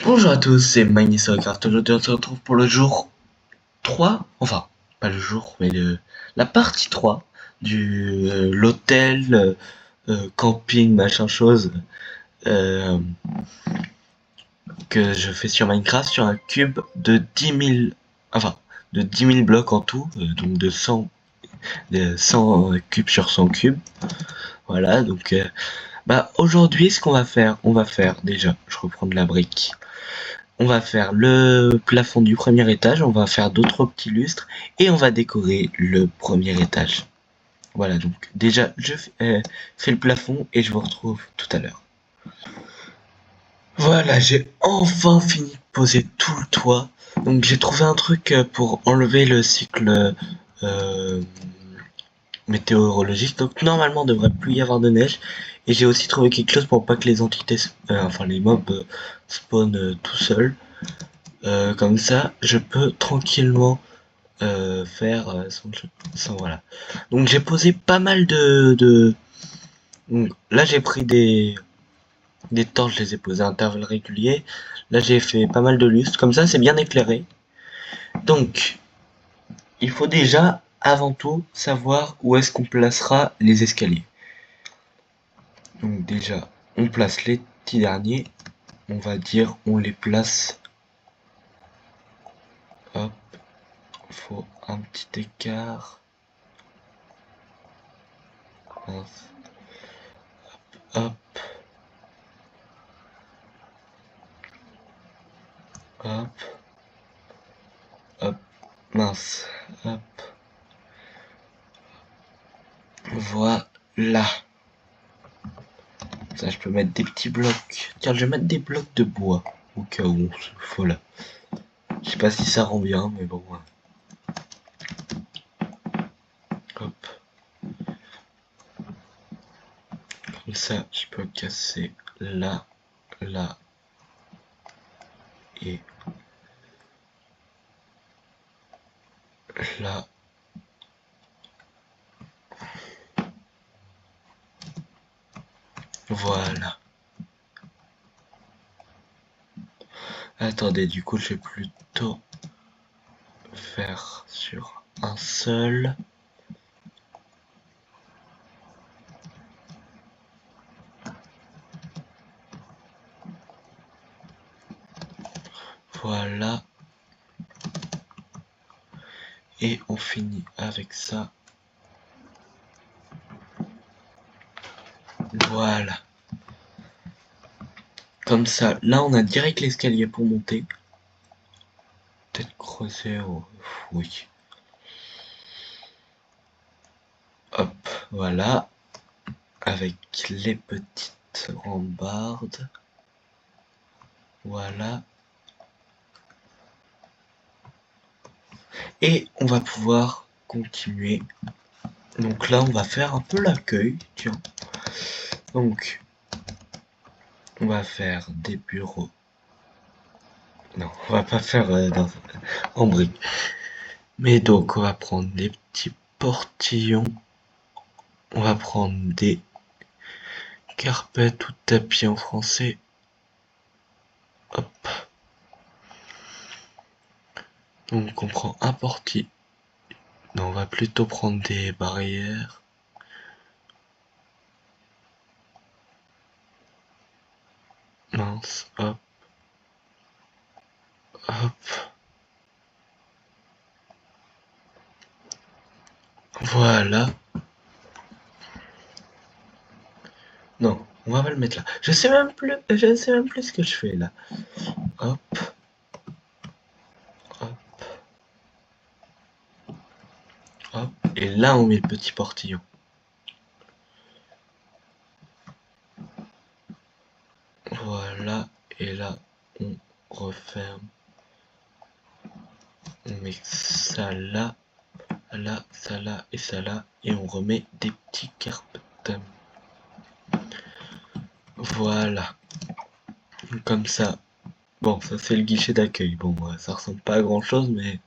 Bonjour à tous, c'est MyNisoCraft. Aujourd'hui, on se retrouve pour le jour 3, enfin, pas le jour, mais la partie 3 du l'hôtel, camping, machin chose, euh, que je fais sur Minecraft sur un cube de 10 000, enfin, de 10 000 blocs en tout, donc de 100 cubes sur 100 cubes. Voilà, donc, aujourd'hui, ce qu'on va faire, déjà, je reprends de la brique. On va faire le plafond du premier étage, on va faire d'autres petits lustres et on va décorer le premier étage. Voilà, donc déjà je fais le plafond et je vous retrouve tout à l'heure. Voilà, j'ai enfin fini de poser tout le toit. Donc j'ai trouvé un truc pour enlever le cycle euh, météorologique. Donc normalement, il devrait plus y avoir de neige. Et j'ai aussi trouvé quelque chose pour pas que les entités, enfin les mobs spawnent tout seuls. Comme ça, je peux tranquillement faire voilà. Donc j'ai posé pas mal donc, là j'ai pris des torches, je les ai posées à intervalles réguliers. Là j'ai fait pas mal de lustres. Comme ça, c'est bien éclairé. Donc, il faut déjà, avant tout, savoir où est-ce qu'on placera les escaliers. Donc déjà, on place les petits derniers. On va dire, on les place. Hop, faut un petit écart. Mince. Hop, hop, hop, mince. Hop, voilà. Ça, je peux mettre des petits blocs. Tiens, je vais mettre des blocs de bois. Au cas où, voilà. Je sais pas si ça rend bien, mais bon. Hop, comme ça, je peux casser là, là et là. Voilà. Attendez, du coup, je vais plutôt faire sur un seul. Voilà. Et on finit avec ça. Voilà. Comme ça, là, on a direct l'escalier pour monter. Peut-être creuser. Oh, oui. Hop, voilà. Avec les petites rambardes. Voilà. Et on va pouvoir continuer. Donc là, on va faire un peu l'accueil. Tiens. Donc, on va faire des bureaux. Non, on va pas faire en briques. Mais donc, on va prendre des petits portillons. On va prendre des carpettes ou tapis en français. Hop. Donc, on prend un portillon. Non, on va plutôt prendre des barrières. Mince, hop, hop. Voilà. Non, on va pas le mettre là. Je sais même plus ce que je fais là. Hop, hop, hop. Et là, on met le petit portillon. Voilà. Et là, on referme. On met ça là, là, ça là et ça là. Et on remet des petits carpes. Voilà. Comme ça. Bon, ça c'est le guichet d'accueil. Bon, ça ressemble pas à grand chose, mais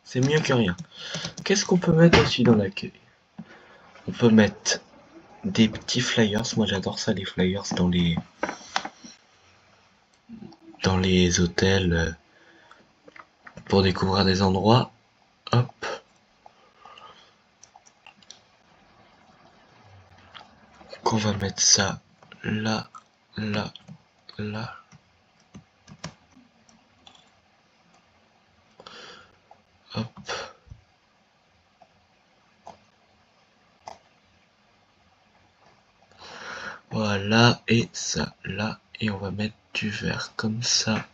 c'est mieux que rien. Qu'est-ce qu'on peut mettre aussi dans l'accueil? On peut mettre des petits flyers. Moi j'adore ça, les flyers dans les hôtels pour découvrir des endroits. Hop. Donc on va mettre ça là, là, là. Hop. Voilà, et ça là, et on va mettre du vert comme ça.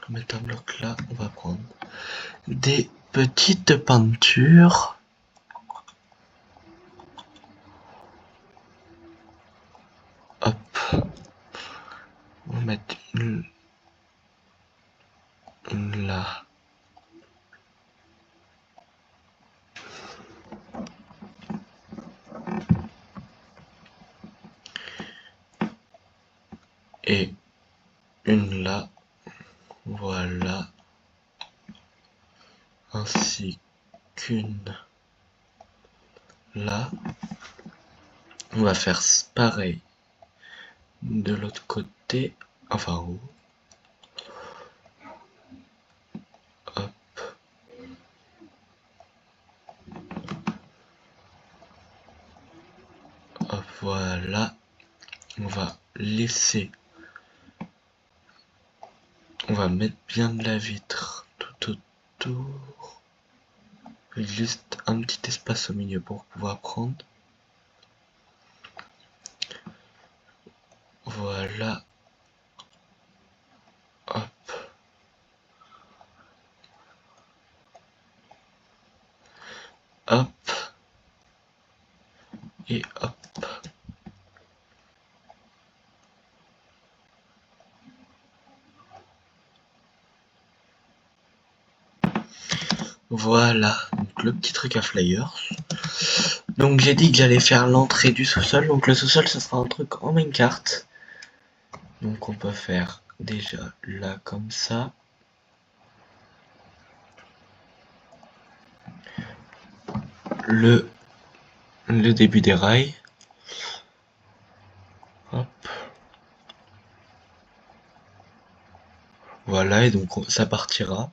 On va mettre un bloc là, on va prendre des petites peintures. Hop. On va mettre une là. Et une là. Voilà. Ainsi qu'une là. On va faire pareil de l'autre côté. Enfin en haut. Hop. Hop, voilà. On va laisser. On va mettre bien de la vitre tout autour. Juste un petit espace au milieu pour pouvoir prendre. Voilà. Hop. Hop. Et hop. Voilà, donc le petit truc à flyers. Donc j'ai dit que j'allais faire l'entrée du sous-sol. Donc le sous-sol, ce sera un truc en minecart. Donc on peut faire déjà là comme ça. Le début des rails. Hop. Voilà, et donc ça partira.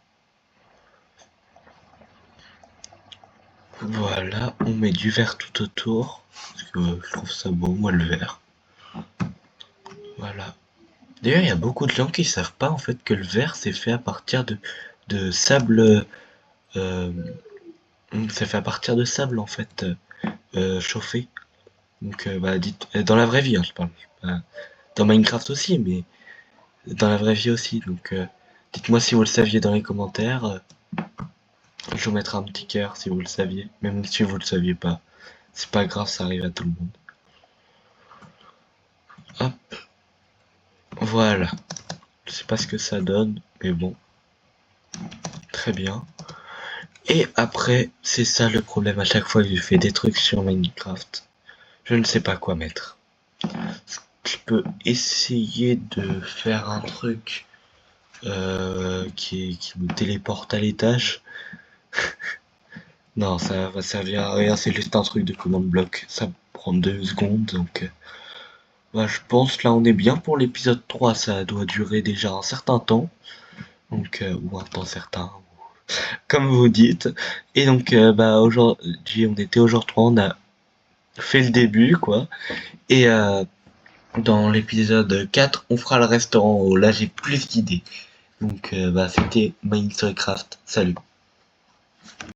Voilà, on met du vert tout autour. Parce que je trouve ça beau, moi, le vert. Voilà. D'ailleurs, il y a beaucoup de gens qui savent pas en fait que le vert c'est fait à partir de sable. Euh, c'est fait à partir de sable en fait chauffé. Donc, bah, dites, dans la vraie vie, hein, je parle. Dans Minecraft aussi, mais dans la vraie vie aussi. Donc, dites-moi si vous le saviez dans les commentaires. Je vous mettrai un petit cœur si vous le saviez. Même si vous le saviez pas. C'est pas grave, ça arrive à tout le monde. Hop. Voilà. Je sais pas ce que ça donne, mais bon. Très bien. Et après, c'est ça le problème à chaque fois que je fais des trucs sur Minecraft. Je ne sais pas quoi mettre. Je peux essayer de faire un truc qui me téléporte à l'étage. Non, ça va servir à rien, c'est juste un truc de commande bloc. Ça prend 2 secondes, donc... bah, je pense là on est bien pour l'épisode 3, ça doit durer déjà un certain temps. Donc, ou un temps certain, comme vous dites. Et donc, bah, aujourd'hui, on était au jour 3, on a fait le début, quoi. Et dans l'épisode 4, on fera le restaurant en haut. Là, j'ai plus d'idées. Donc, bah, c'était Minecraft. Salut.